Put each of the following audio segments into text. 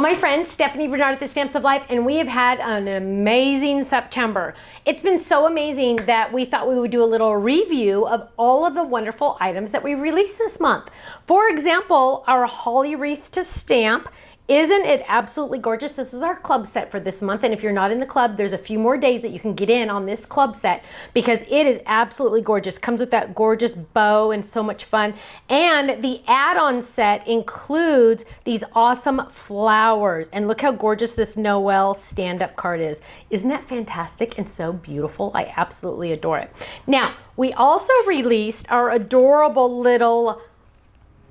my friend Stephanie Bernard at the Stamps of Life, and we have had an amazing September. It's been so amazing that we thought we would do a little review of all of the wonderful items that we released this month. For example, our Holly Wreath to Stamp. Isn't it absolutely gorgeous? This is our club set for this month, and if you're not in the club, there's a few more days that you can get in on this club set because it is absolutely gorgeous. Comes with that gorgeous bow and so much fun. And the add-on set includes these awesome flowers. And look how gorgeous this Noel stand-up card is. Isn't that fantastic and so beautiful? I absolutely adore it. Now, we also released our adorable little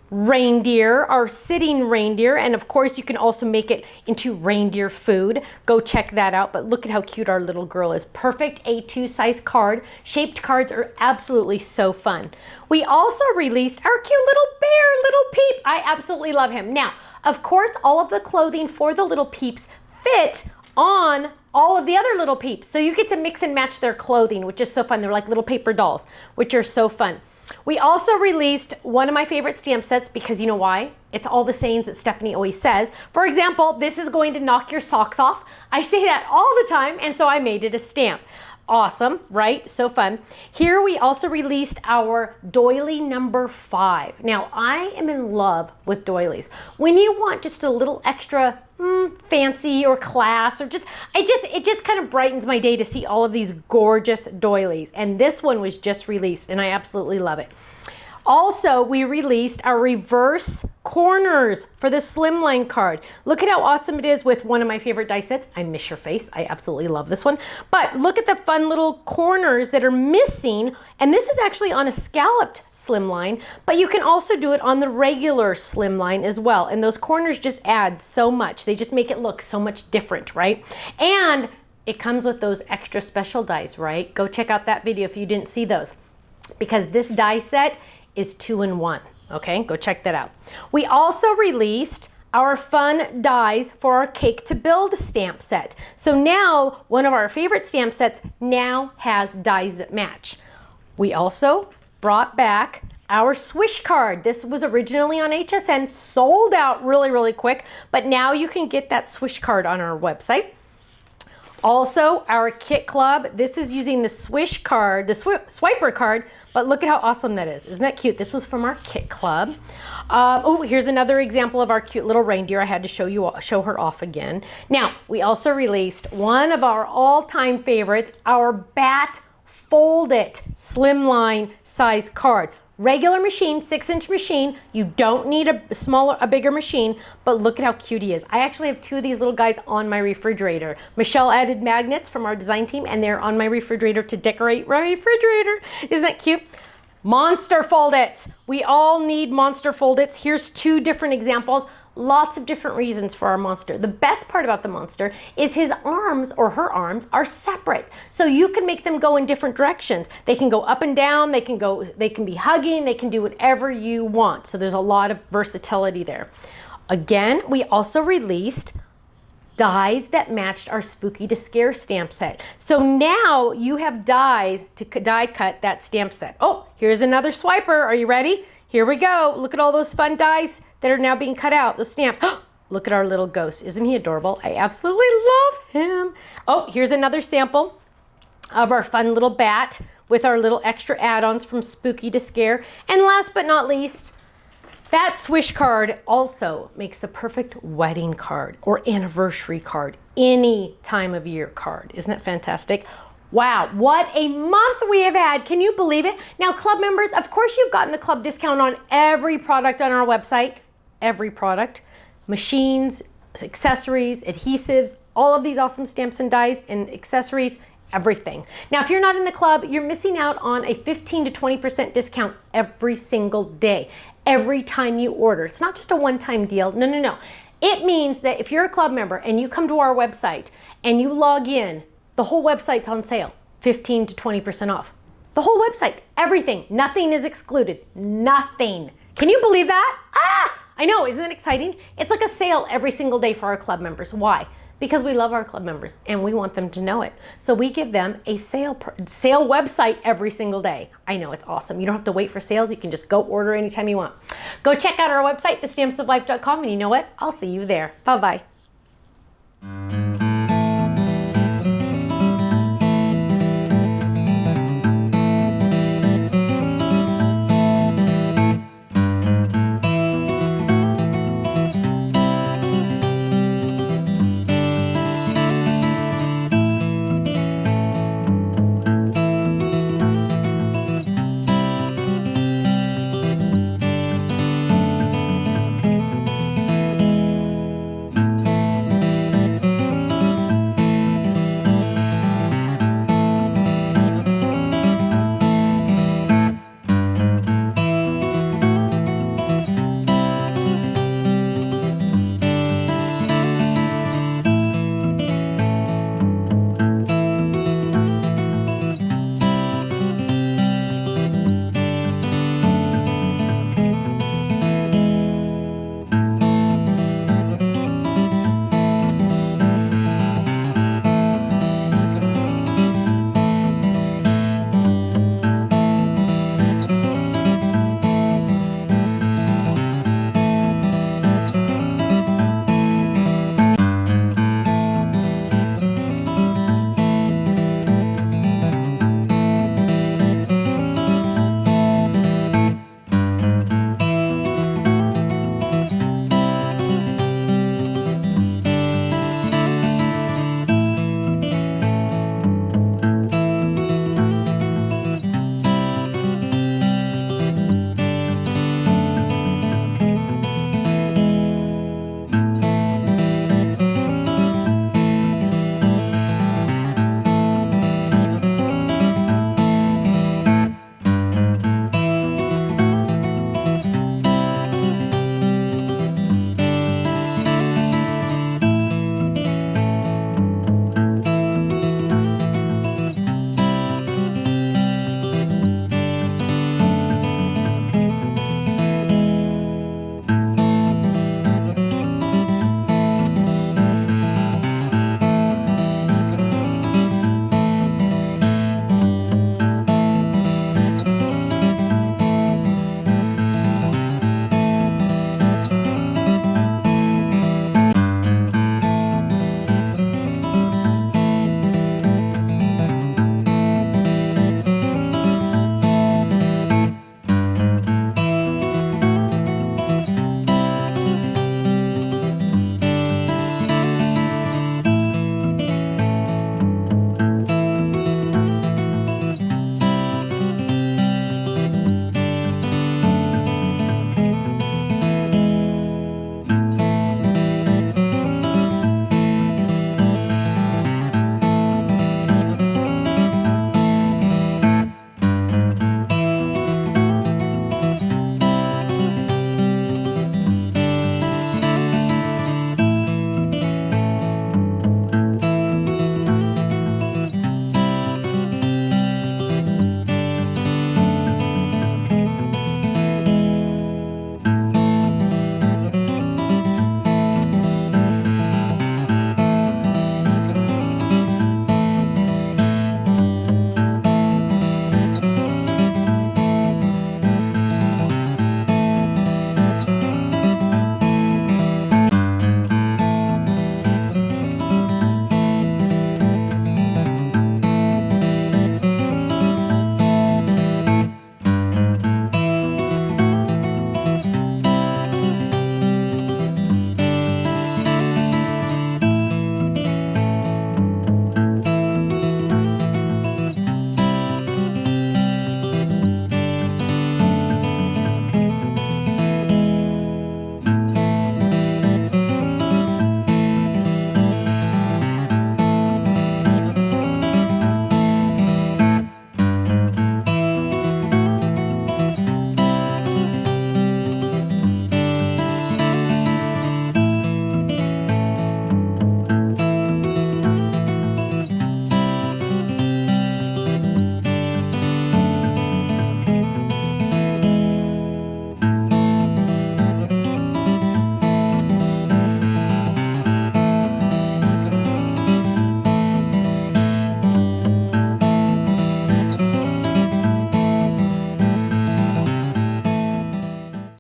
reindeer, our sitting reindeer, and of course you can also make it into reindeer food. Go check that out. But look at how cute our little girl is. Perfect A2 size card. Shaped cards are absolutely so fun. We also released our cute little bear, Little Peep. I absolutely love him. Now, of course, all of the clothing for the little peeps fit on all of the other little peeps. So you get to mix and match their clothing, which is so fun. They're like little paper dolls, which are so fun. We also released one of my favorite stamp sets because you know why? It's all the sayings that Stephanie always says. For example, this is going to knock your socks off. I say that all the time, and so I made it a stamp. Awesome, right? So fun. Here we also released our doily number 5. Now, I am in love with doilies. When you want just a little extra fancy or class or it just kind of brightens my day to see all of these gorgeous doilies. And this one was just released and I absolutely love it. Also, we released our reverse corners for the Slimline card. Look at how awesome it is with one of my favorite die sets. I miss your face. I absolutely love this one. But look at the fun little corners that are missing. And this is actually on a scalloped Slimline, but you can also do it on the regular Slimline as well. And those corners just add so much. They just make it look so much different, right? And it comes with those extra special dies, right? Go check out that video if you didn't see those, because this die set is 2-in-1. Okay, go check that out. We also released our fun dies for our Cake to Build stamp set. So now one of our favorite stamp sets now has dies that match. We also brought back our Swish card. This was originally on HSN, sold out really, really quick, but now you can get that Swish card on our website. Also, our Kit Club, this is using the Swish card, the Swiper card, but look at how awesome that is. Isn't that cute? This was from our Kit Club. Oh, here's another example of our cute little reindeer. I had to show her off again. Now, we also released one of our all-time favorites, our Bat Fold It Slimline size card. Regular machine, 6-inch machine. You don't need a bigger machine, but look at how cute he is. I actually have 2 of these little guys on my refrigerator. Michelle added magnets from our design team, and they're on my refrigerator to decorate my refrigerator. Isn't that cute? Monster Fold-Its. We all need Monster Fold-Its. Here's 2 different examples. Lots of different reasons for our monster. The best part about the monster is his arms or her arms are separate. So you can make them go in different directions. They can go up and down, they can be hugging, they can do whatever you want. So there's a lot of versatility there. Again, we also released dies that matched our Spooky to Scare stamp set. So now you have dies to die cut that stamp set. Oh, here's another swiper. Are you ready? Here we go. Look at all those fun dies that are now being cut out, those stamps. Look at our little ghost. Isn't he adorable? I absolutely love him. Oh, here's another sample of our fun little bat with our little extra add-ons from Spooky to Scare. And last but not least, that Swish card also makes the perfect wedding card or anniversary card, any time of year card. Isn't that fantastic? Wow, what a month we have had. Can you believe it? Now, club members, of course you've gotten the club discount on every product on our website. Every product. Machines, accessories, adhesives, all of these awesome stamps and dies and accessories, everything. Now, if you're not in the club, you're missing out on a 15 to 20% discount every single day, every time you order. It's not just a one-time deal. No, no, no. It means that if you're a club member and you come to our website and you log in, the whole website's on sale, 15 to 20% off. The whole website, everything, nothing is excluded, nothing. Can you believe that? Ah, I know, isn't that exciting? It's like a sale every single day for our club members. Why? Because we love our club members and we want them to know it. So we give them a sale website every single day. I know, it's awesome. You don't have to wait for sales. You can just go order anytime you want. Go check out our website, thestampsoflife.com, and you know what? I'll see you there. Bye-bye.